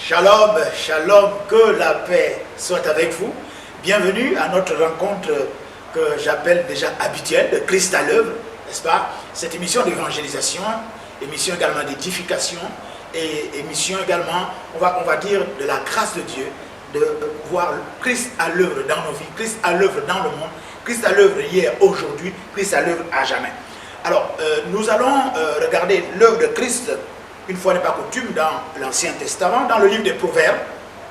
Shalom, shalom, que la paix soit avec vous. Bienvenue à notre rencontre que j'appelle déjà habituelle de Christ à l'œuvre, n'est-ce pas? Cette émission d'évangélisation, émission également d'édification et émission également, on va dire, de la grâce de Dieu, de voir Christ à l'œuvre dans nos vies, Christ à l'œuvre dans le monde, Christ à l'œuvre hier, aujourd'hui, Christ à l'œuvre à jamais. Alors, nous allons regarder l'œuvre de Christ, une fois n'est pas coutume, dans l'Ancien Testament, dans le livre des Proverbes,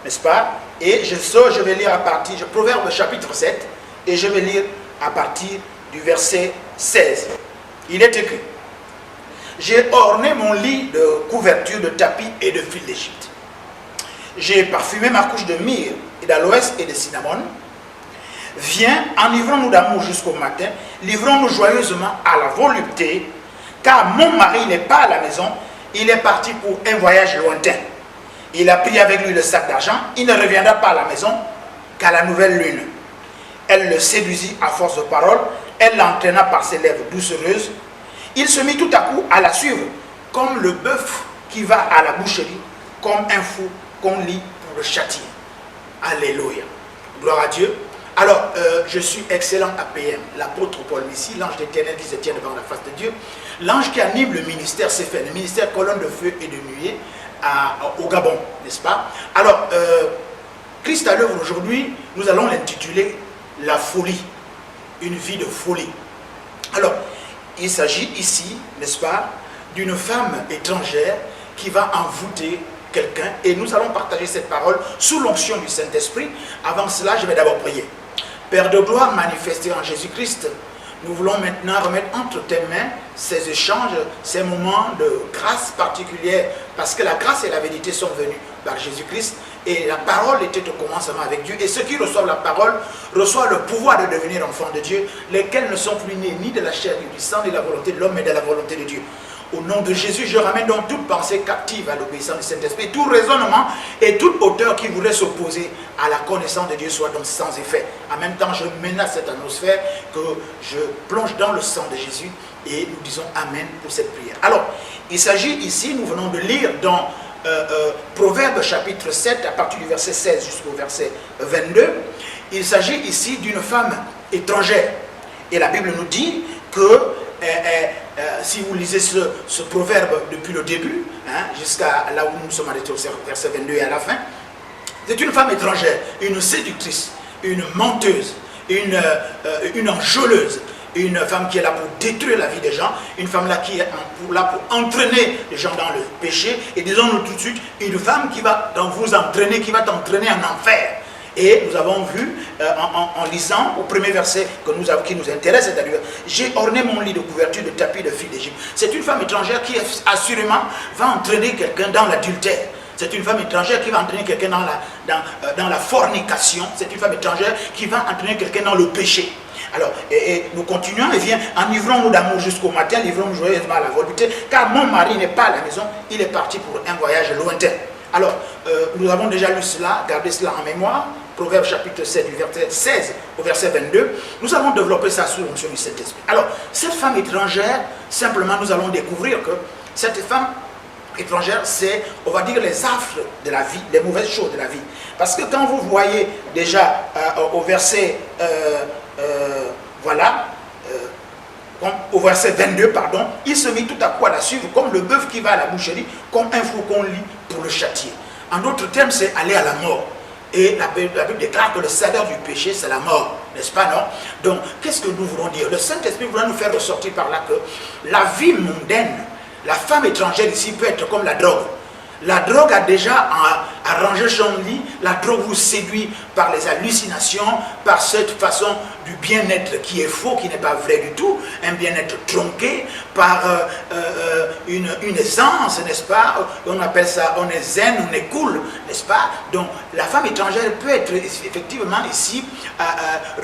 n'est-ce pas? Et je vais lire à partir, Proverbes chapitre 7, et je vais lire à partir du verset 16. Il est écrit: j'ai orné mon lit de couverture de tapis et de fils d'Égypte. J'ai parfumé ma couche de myrrhe et d'aloès et de cinnamone. Viens, enivrons-nous d'amour jusqu'au matin, livrons-nous joyeusement à la volupté, car mon mari n'est pas à la maison, il est parti pour un voyage lointain. Il a pris avec lui le sac d'argent, il ne reviendra pas à la maison qu'à la nouvelle lune. Elle le séduisit à force de paroles, elle l'entraîna par ses lèvres doucereuses. Il se mit tout à coup à la suivre, comme le bœuf qui va à la boucherie, comme un fou qu'on lit pour le châtier. Alléluia. Gloire à Dieu. Alors, je suis excellent APM, l'apôtre Paul Messi, l'ange d'Éternel qui se tient devant la face de Dieu, l'ange qui anime le ministère CFN, le ministère colonne de feu et de nuée au Gabon, n'est-ce pas? Alors, Christ à l'œuvre aujourd'hui, nous allons l'intituler La folie, une vie de folie. Alors, il s'agit ici, n'est-ce pas, d'une femme étrangère qui va envoûter quelqu'un, et nous allons partager cette parole sous l'onction du Saint-Esprit. Avant cela, je vais d'abord prier. Père de gloire manifesté en Jésus-Christ, nous voulons maintenant remettre entre tes mains ces échanges, ces moments de grâce particulière, parce que la grâce et la vérité sont venues par Jésus-Christ, et la parole était au commencement avec Dieu, et ceux qui reçoivent la parole reçoivent le pouvoir de devenir enfants de Dieu, lesquels ne sont plus nés ni de la chair ni du sang, ni de la volonté de l'homme, mais de la volonté de Dieu. Au nom de Jésus, je ramène donc toute pensée captive à l'obéissance du Saint-Esprit. Tout raisonnement et toute hauteur qui voudrait s'opposer à la connaissance de Dieu soit donc sans effet. En même temps, je menace cette atmosphère que je plonge dans le sang de Jésus et nous disons Amen pour cette prière. Alors, il s'agit ici, nous venons de lire dans Proverbes chapitre 7, à partir du verset 16 jusqu'au verset 22, il s'agit ici d'une femme étrangère. Et la Bible nous dit que si vous lisez ce proverbe depuis le début, jusqu'à là où nous sommes arrêtés au verset 22 et à la fin, c'est une femme étrangère, une séductrice, une menteuse, une enjôleuse, une femme qui est là pour détruire la vie des gens, une femme là qui est là pour entraîner les gens dans le péché, et disons-nous tout de suite, une femme qui va vous entraîner, qui va t'entraîner en enfer. Et nous avons vu, en lisant au premier verset qui nous intéresse, c'est-à-dire « J'ai orné mon lit de couverture de tapis de fils d'Égypte ». C'est une femme étrangère qui assurément va entraîner quelqu'un dans l'adultère. C'est une femme étrangère qui va entraîner quelqu'un dans la fornication. C'est une femme étrangère qui va entraîner quelqu'un dans le péché. Alors, et nous continuons, et vient, enivrons-nous d'amour jusqu'au matin, livrons-nous joyeusement à la volupté, car mon mari n'est pas à la maison, il est parti pour un voyage lointain. Alors, nous avons déjà lu cela, gardez cela en mémoire, Proverbe chapitre 7, du verset 16 au verset 22, nous allons développer ça sous l'onction du Saint-Esprit. Alors, cette femme étrangère, simplement nous allons découvrir que cette femme étrangère, c'est, on va dire, les affres de la vie, les mauvaises choses de la vie. Parce que quand vous voyez déjà au verset, au verset 22, pardon, il se mit tout à coup à la suivre, comme le bœuf qui va à la boucherie, comme un fou qu'on lit pour le châtier. En d'autres termes, c'est aller à la mort. Et la Bible déclare que le salaire du péché, c'est la mort, n'est-ce pas, non? Donc, qu'est-ce que nous voulons dire? Le Saint-Esprit voudra nous faire ressortir par là que la vie mondaine, la femme étrangère ici peut être comme la drogue. La drogue a déjà arrangé son lit, la drogue vous séduit par les hallucinations, par cette façon du bien-être qui est faux, qui n'est pas vrai du tout, un bien-être tronqué, par une aisance, n'est-ce pas? On appelle ça, on est zen, on est cool, n'est-ce pas? Donc la femme étrangère peut être effectivement ici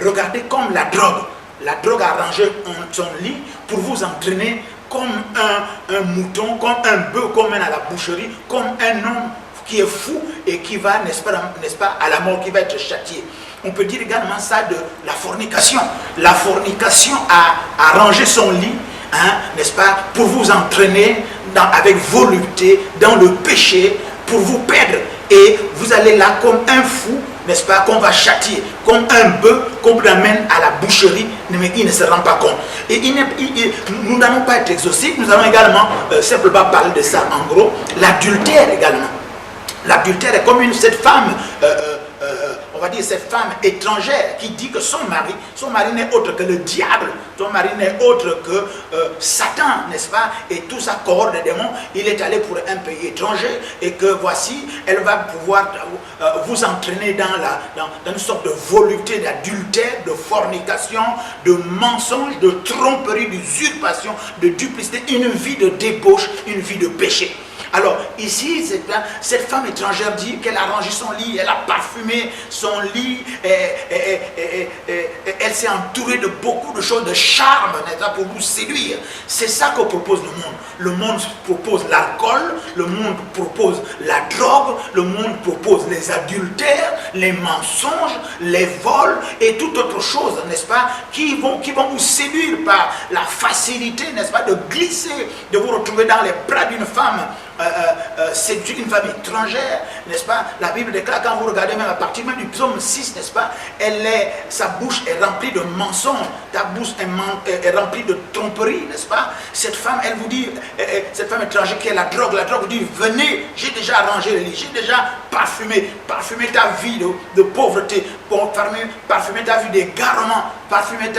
regardée comme la drogue. La drogue a arrangé son lit pour vous entraîner comme un mouton, comme un bœuf, comme un à la boucherie, comme un homme qui est fou et qui va, n'est-ce pas, à la mort, qui va être châtié. On peut dire également ça de la fornication. La fornication a arrangé son lit, n'est-ce pas, pour vous entraîner avec volupté dans le péché, pour vous perdre et vous allez là comme un fou, n'est-ce pas, qu'on va châtier, comme un bœuf qu'on vous amène à la boucherie, mais il ne se rend pas compte. Et nous n'allons pas être exhaustifs, nous allons également simplement parler de ça en gros, l'adultère également. L'adultère est comme cette femme, on va dire cette femme étrangère qui dit que son mari n'est autre que le diable, son mari n'est autre que Satan, n'est-ce pas? Et tout ça, cohorte de démons, il est allé pour un pays étranger et que voici, elle va pouvoir vous entraîner dans une sorte de volupté d'adultère, de fornication, de mensonge, de tromperie, d'usurpation, de duplicité, une vie de débauche, une vie de péché. Alors ici, cette femme étrangère dit qu'elle a rangé son lit, elle a parfumé son lit, elle s'est entourée de beaucoup de choses, de charme, pour vous séduire. C'est ça que propose le monde. Le monde propose l'alcool, le monde propose la drogue, le monde propose les adultères, les mensonges, les vols et toute autre chose, n'est-ce pas, qui vont vous séduire par la facilité, n'est-ce pas, de glisser, de vous retrouver dans les bras d'une femme. C'est une femme étrangère, n'est-ce pas? La Bible déclare, quand vous regardez même à partir même du psaume 6, n'est-ce pas? Sa bouche est remplie de mensonges, ta bouche est remplie de tromperies, n'est-ce pas? Cette femme, elle vous dit, cette femme étrangère qui est la drogue vous dit, venez, j'ai déjà arrangé le lit, j'ai déjà parfumé ta vie de pauvreté, parfumé ta vie d'égarement, parfumé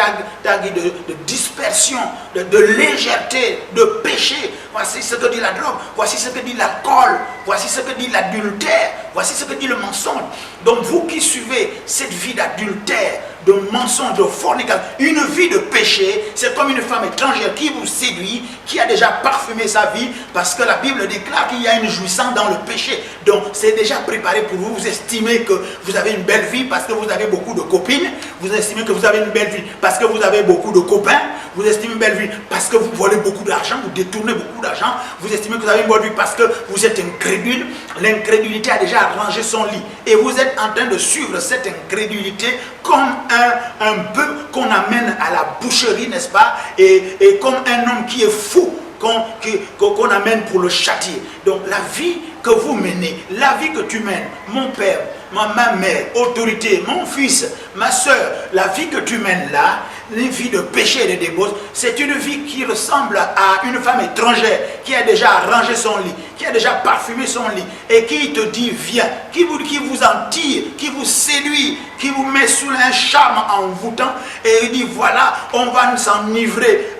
ta vie de dispersion, de légèreté, de péché. Voici ce que dit la drogue, voici ce que dit l'alcool, voici ce que dit l'adultère, voici ce que dit le mensonge. Donc vous qui suivez cette vie d'adultère, de mensonge, de fornication, une vie de péché, c'est comme une femme étrangère qui vous séduit, qui a déjà parfumé sa vie, parce que la Bible déclare qu'il y a une jouissance dans le péché. Donc c'est déjà préparé pour vous. Vous estimez que vous avez une belle vie parce que vous avez beaucoup de copines, vous estimez que vous avez une belle vie parce que vous avez beaucoup de copains, vous estimez une belle vie parce que vous volez beaucoup d'argent, vous détournez beaucoup d'argent, vous estimez que vous avez une bonne vie parce que vous êtes incrédule. L'incrédulité a déjà arrangé son lit et vous êtes en train de suivre cette incrédulité comme un bœuf qu'on amène à la boucherie, n'est-ce pas, et comme un homme qui est fou qu'on amène pour le châtier. Donc la vie que vous menez, la vie que tu mènes, mon père, ma mère, autorité, mon fils, ma soeur, la vie que tu mènes là, une vie de péché et de débauche, c'est une vie qui ressemble à une femme étrangère qui a déjà arrangé son lit, qui a déjà parfumé son lit et qui te dit viens, qui vous en tire, qui vous séduit, qui vous met sous un charme envoûtant et il dit voilà, on va s'enivrer,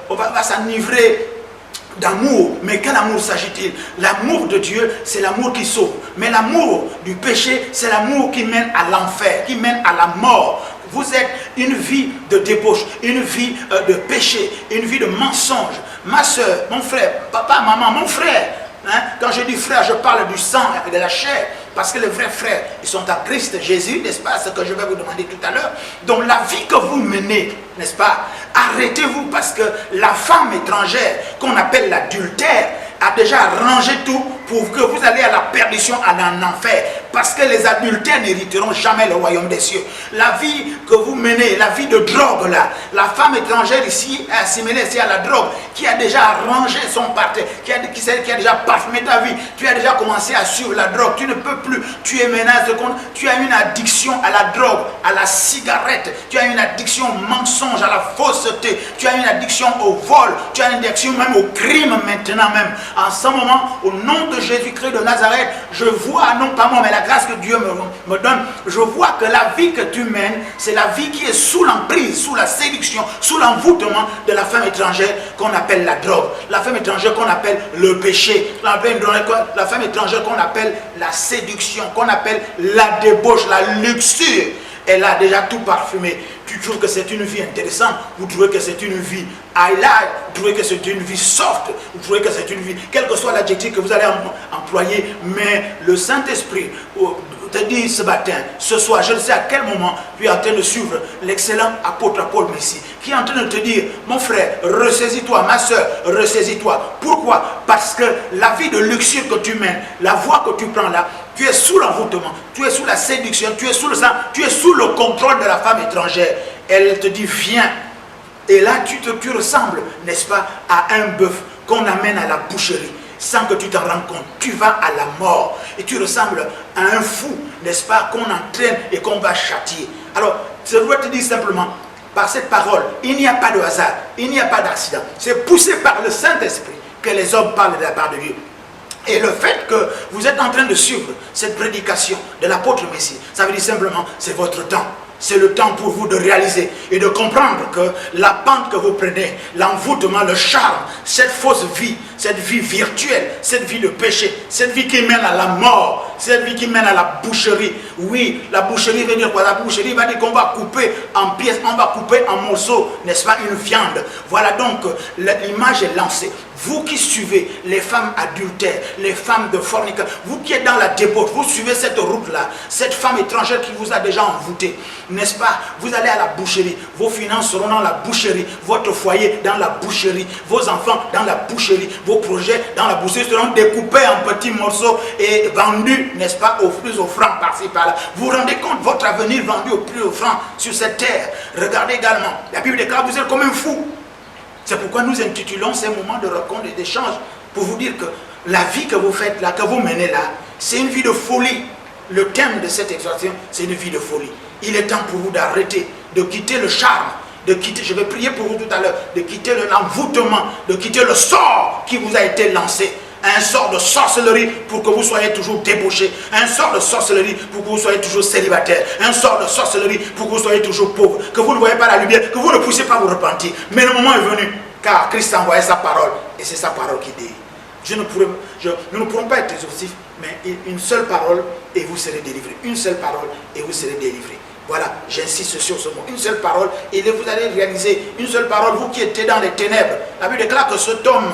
on va s'enivrer d'amour. Mais quel amour s'agit-il? L'amour de Dieu, c'est l'amour qui sauve. Mais l'amour du péché, c'est l'amour qui mène à l'enfer, qui mène à la mort. Vous êtes une vie de débauche, une vie de péché, une vie de mensonge. Ma soeur, mon frère, papa, maman, mon frère. Hein? Quand je dis frère, je parle du sang et de la chair. Parce que les vrais frères, ils sont en Christ Jésus, n'est-ce pas? Ce que je vais vous demander tout à l'heure. Donc la vie que vous menez, n'est-ce pas? Arrêtez-vous parce que la femme étrangère, qu'on appelle l'adultère, a déjà arrangé tout pour que vous allez à la perdition, à un enfer. Parce que les adultères n'hériteront jamais le royaume des cieux. La vie que vous menez, la vie de drogue là, la femme étrangère ici est assimilée ici à la drogue, qui a déjà arrangé son parterre, qui a déjà parfumé ta vie. Tu as déjà commencé à suivre la drogue, tu ne peux plus, tu es maintenant, tu as une addiction à la drogue, à la cigarette, tu as une addiction au mensonge, à la fausseté, tu as une addiction au vol, tu as une addiction même au crime maintenant même. En ce moment, au nom de Jésus-Christ de Nazareth, je vois, non pas moi, mais la grâce que Dieu me donne, je vois que la vie que tu mènes, c'est la vie qui est sous l'emprise, sous la séduction, sous l'envoûtement de la femme étrangère qu'on appelle la drogue, la femme étrangère qu'on appelle le péché, la femme étrangère qu'on appelle la séduction, qu'on appelle la débauche, la luxure. Elle a déjà tout parfumé. Tu trouves que c'est une vie intéressante, vous trouvez que c'est une vie highlight, vous trouvez que c'est une vie soft, vous trouvez que c'est une vie, quel que soit l'adjectif que vous allez employer, mais le Saint-Esprit te dit ce matin, ce soir, je ne sais à quel moment, tu es en train de suivre l'excellent apôtre Paul Messie, qui est en train de te dire, mon frère, ressaisis-toi, ma soeur, ressaisis-toi. Pourquoi? Parce que la vie de luxure que tu mènes, la voie que tu prends là, tu es sous l'envoûtement, tu es sous la séduction, tu es sous le sang, tu es sous le contrôle de la femme étrangère. Elle te dit, viens. Et là, tu ressembles, n'est-ce pas, à un bœuf qu'on amène à la boucherie. sans que tu t'en rendes compte. Tu vas à la mort et tu ressembles à un fou, n'est-ce pas, qu'on entraîne et qu'on va châtier. Alors, je dois te dire simplement, par cette parole, il n'y a pas de hasard, il n'y a pas d'accident. C'est poussé par le Saint-Esprit que les hommes parlent de la part de Dieu. Et le fait que vous êtes en train de suivre cette prédication de l'apôtre Messie, ça veut dire simplement, c'est votre temps. C'est le temps pour vous de réaliser et de comprendre que la pente que vous prenez, l'envoûtement, le charme, cette fausse vie, cette vie virtuelle, cette vie de péché, cette vie qui mène à la mort, cette vie qui mène à la boucherie. Oui, la boucherie veut dire quoi? La boucherie va dire qu'on va couper en pièces, on va couper en morceaux, n'est-ce pas, une viande. Voilà donc, l'image est lancée. Vous qui suivez les femmes adultères, les femmes de fornication, vous qui êtes dans la débauche, vous suivez cette route-là, cette femme étrangère qui vous a déjà envoûté, n'est-ce pas? Vous allez à la boucherie, vos finances seront dans la boucherie, votre foyer dans la boucherie, vos enfants dans la boucherie, vos projets dans la boucherie seront découpés en petits morceaux et vendus, n'est-ce pas, au plus offrant par-ci par-là. Vous vous rendez compte, votre avenir vendu au plus offrant sur cette terre. Regardez également, la Bible déclare, vous êtes comme un fou. C'est pourquoi nous intitulons ces moments de rencontre et d'échange pour vous dire que la vie que vous faites là, que vous menez là, c'est une vie de folie. Le thème de cette exhortation, c'est une vie de folie. Il est temps pour vous d'arrêter, de quitter le charme, de quitter, je vais prier pour vous tout à l'heure, de quitter l'envoûtement, de quitter le sort qui vous a été lancé. Un sort de sorcellerie pour que vous soyez toujours débauché. Un sort de sorcellerie pour que vous soyez toujours célibataire. Un sort de sorcellerie pour que vous soyez toujours pauvre. Que vous ne voyez pas la lumière, que vous ne puissiez pas vous repentir. Mais le moment est venu, car Christ a envoyé sa parole. Et c'est sa parole qui dit. Nous ne pourrons pas être exhaustifs, mais une seule parole et vous serez délivrés. Une seule parole et vous serez délivrés. Voilà, j'insiste sur ce mot. Une seule parole, et vous allez réaliser une seule parole, vous qui étiez dans les ténèbres. La Bible déclare que cet homme,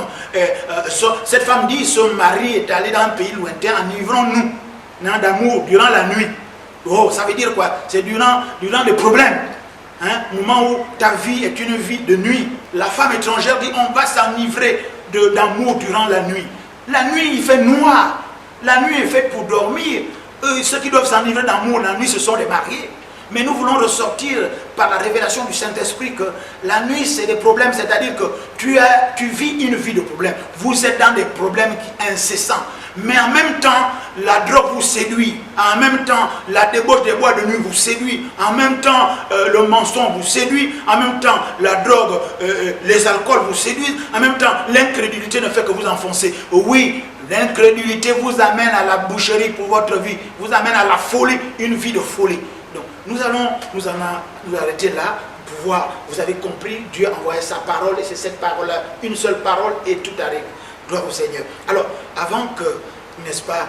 cette femme dit, son mari est allé dans un pays lointain, enivrons-nous d'amour durant la nuit. Oh, ça veut dire quoi? C'est durant des problèmes. Moment où ta vie est une vie de nuit. La femme étrangère dit, on va s'enivrer d'amour durant la nuit. La nuit, il fait noir. La nuit est faite pour dormir. Ceux qui doivent s'enivrer d'amour la nuit, ce sont les mariés. Mais nous voulons ressortir par la révélation du Saint-Esprit que la nuit, c'est des problèmes, c'est-à-dire que tu vis une vie de problèmes. Vous êtes dans des problèmes incessants. Mais en même temps, la drogue vous séduit. En même temps, la débauche des bois de nuit vous séduit. En même temps, le mensonge vous séduit. En même temps, la drogue, les alcools vous séduisent. En même temps, l'incrédulité ne fait que vous enfoncer. Oui, l'incrédulité vous amène à la boucherie pour votre vie. Vous amène à la folie, une vie de folie. Donc, nous allons nous arrêter là pour voir. Vous avez compris, Dieu a envoyé sa parole et c'est cette parole-là, une seule parole et tout arrive. Gloire au Seigneur. Alors, avant que, n'est-ce pas,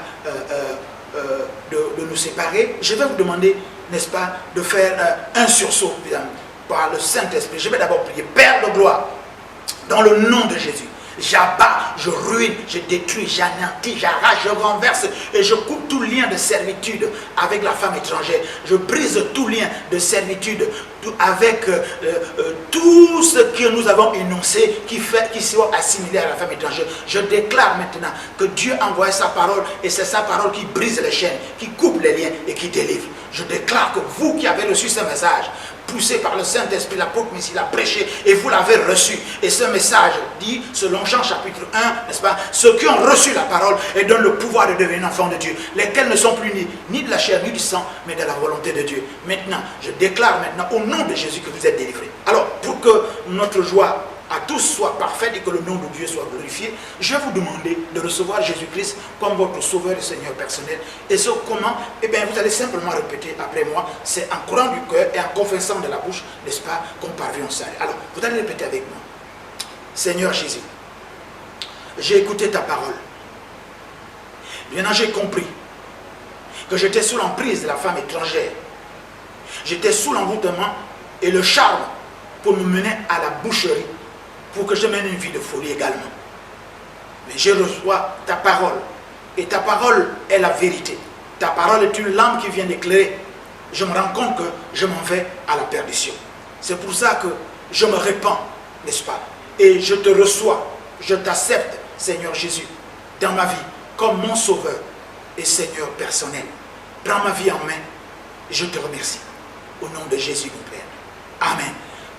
de nous séparer, je vais vous demander, n'est-ce pas, de faire un sursaut, évidemment, par le Saint-Esprit. Je vais d'abord prier. Père de gloire, dans le nom de Jésus, j'abats, je ruine, je détruis, j'anéantis, j'arrache, je renverse et je coupe tout lien de servitude avec la femme étrangère. Je brise tout lien de servitude avec tout ce que nous avons énoncé qui soit assimilé à la femme étrangère. Je déclare maintenant que Dieu a envoyé sa parole et c'est sa parole qui brise les chaînes, qui coupe les liens et qui délivre. Je déclare que vous qui avez reçu ce message, poussé par le Saint-Esprit, l'apôtre Messie l'a prêché et vous l'avez reçu. Et ce message dit, selon Jean chapitre 1, n'est-ce pas, ceux qui ont reçu la parole et donnent le pouvoir de devenir enfants de Dieu, lesquels ne sont plus ni de la chair ni du sang, mais de la volonté de Dieu. Maintenant, je déclare maintenant au nom de Jésus que vous êtes délivrés. Alors, pour que notre joie à tous soit parfaite et que le nom de Dieu soit glorifié, je vais vous demander de recevoir Jésus-Christ comme votre sauveur et Seigneur personnel. Et ce comment? Eh bien, vous allez simplement répéter après moi, c'est en courant du cœur et en confessant de la bouche, n'est-ce pas, qu'on parvient au salut. Alors, vous allez répéter avec moi. Seigneur Jésus, j'ai écouté ta parole. Maintenant, j'ai compris que j'étais sous l'emprise de la femme étrangère. J'étais sous l'envoûtement et le charme pour me mener à la boucherie, pour que je mène une vie de folie également. Mais je reçois ta parole. Et ta parole est la vérité. Ta parole est une lampe qui vient d'éclairer. Je me rends compte que je m'en vais à la perdition. C'est pour ça que je me répands, n'est-ce pas? Et je te reçois. Je t'accepte, Seigneur Jésus, dans ma vie, comme mon sauveur et Seigneur personnel. Prends ma vie en main. Et je te remercie. Au nom de Jésus, mon Père. Amen.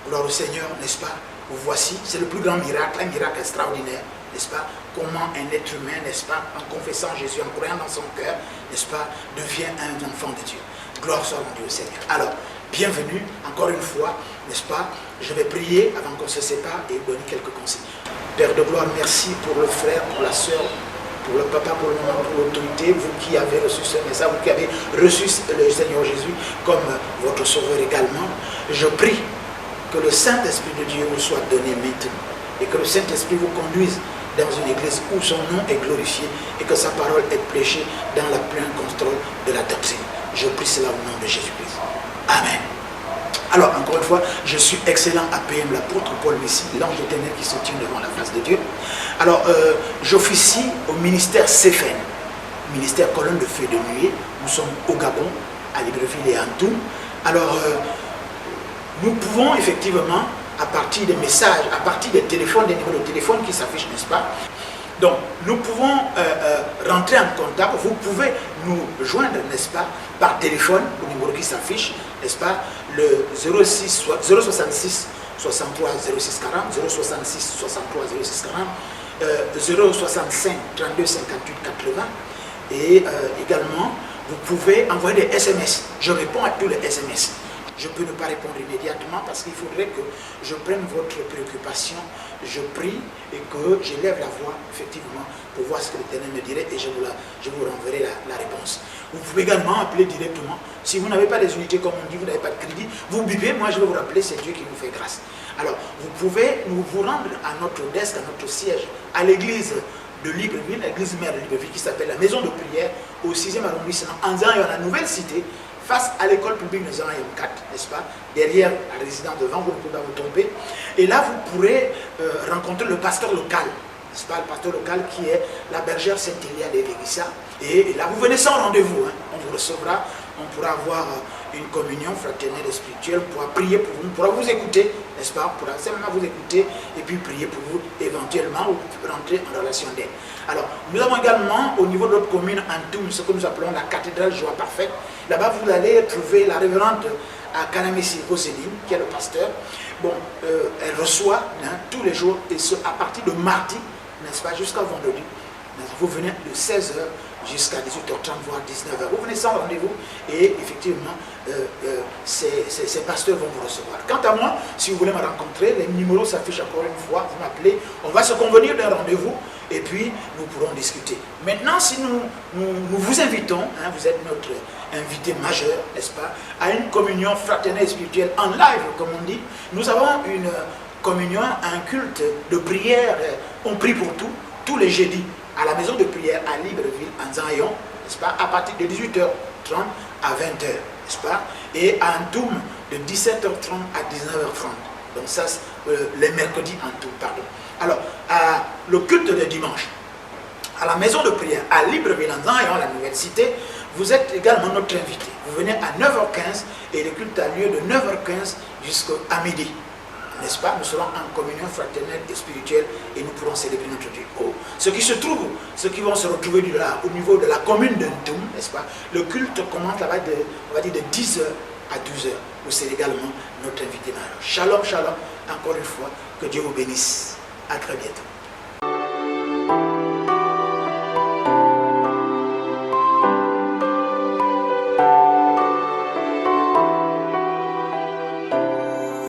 Gloire au Seigneur, n'est-ce pas? Vous voici, c'est le plus grand miracle, un miracle extraordinaire. n'est-ce pas, comment un être humain, n'est-ce pas, en confessant Jésus, en croyant dans son cœur, n'est-ce pas, devient un enfant de Dieu. Gloire soit rendue au Seigneur. Alors, bienvenue, encore une fois, n'est-ce pas, je vais prier avant qu'on se sépare et donner quelques conseils. Père de gloire, merci pour le frère, pour la sœur, pour le papa, pour le maman, pour l'autorité, vous qui avez reçu ce message, vous qui avez reçu le Seigneur Jésus comme votre sauveur également. Je prie que le Saint-Esprit de Dieu vous soit donné maintenant et que le Saint-Esprit vous conduise dans une église où son nom est glorifié et que sa parole est prêchée dans le plein contrôle de la doctrine. Je prie cela au nom de Jésus-Christ. Amen. Alors, encore une fois, je suis excellent APM, l'apôtre Paul Messie, l'ange éternel qui se tient devant la face de Dieu. Alors, j'officie au ministère CFN, ministère colonne de feu de nuit. Nous sommes au Gabon, à Libreville et à Antoum. Alors, nous pouvons effectivement, à partir des messages, à partir des téléphones, des numéros de téléphone qui s'affichent, n'est-ce pas? Donc, nous pouvons rentrer en contact, vous pouvez nous joindre, n'est-ce pas, par téléphone, au numéro qui s'affiche, n'est-ce pas, le 066 63 06 40, 066 63 06 40, 065 32 58 80, et également, vous pouvez envoyer des SMS. Je réponds à tous les SMS. Je peux ne pas répondre immédiatement parce qu'il faudrait que je prenne votre préoccupation, je prie et que j'élève la voix, effectivement, pour voir ce que l'Éternel me dirait et je vous renverrai la réponse. Vous pouvez également appeler directement. Si vous n'avez pas des unités, comme on dit, vous n'avez pas de crédit, vous bipez, moi je vais vous rappeler, c'est Dieu qui vous fait grâce. Alors, vous pouvez vous rendre à notre desk, à notre siège, à l'église de Libreville, l'église mère de Libreville qui s'appelle la maison de prière, au 6e arrondissement, en la nouvelle cité, face à l'école publique de Zan 4, n'est-ce pas, derrière la résidence de Van, vous ne pouvez pas vous tromper. Et là, vous pourrez rencontrer le pasteur local, n'est-ce pas, le pasteur local qui est la bergère Saint-Élia de Véguissa. Et là, vous venez sans rendez-vous, hein. On vous recevra, on pourra avoir une communion fraternelle et spirituelle, on pourra prier pour vous, on pourra vous écouter, n'est-ce pas, on pourra simplement vous écouter et puis prier pour vous, éventuellement, ou rentrer en relation d'aide. Alors, nous avons également, au niveau de notre commune, Antoum, ce que nous appelons la cathédrale Joie Parfaite. Là-bas, vous allez trouver la révérende à Kanamessi Roséline, qui est le pasteur. Bon, elle reçoit tous les jours, et ce, à partir de mardi, n'est-ce pas, jusqu'à vendredi. Vous venez de 16h jusqu'à 18h30, voire 19h. Vous venez sans rendez-vous et effectivement, ces pasteurs vont vous recevoir. Quant à moi, si vous voulez me rencontrer, les numéros s'affichent encore une fois, vous m'appelez, on va se convenir d'un rendez-vous et puis nous pourrons discuter. Maintenant, si nous vous invitons, hein, vous êtes notre invité majeur, n'est-ce pas, à une communion fraternelle et spirituelle en live, comme on dit, nous avons une communion, un culte de prière, on prie pour tout, tous les jeudis, à la maison de prière à Libreville, en Zayon, n'est-ce pas, à partir de 18h30 à 20h, n'est-ce pas, et à Antoum de 17h30 à 19h30. Donc ça, les mercredis en Antoum, pardon. Alors, le culte de dimanche, à la maison de prière à Libreville, en Zayon, la nouvelle cité, vous êtes également notre invité. Vous venez à 9h15 et le culte a lieu de 9h15 jusqu'à midi. N'est-ce pas? Nous serons en communion fraternelle et spirituelle et nous pourrons célébrer notre Dieu. Oh. Ceux qui vont se retrouver au niveau de la commune de Ntoum, n'est-ce pas? Le culte commence là-bas on va dire de 10h à 12h. Vous serez également notre invité majeur. Shalom, shalom, encore une fois, que Dieu vous bénisse. À très bientôt.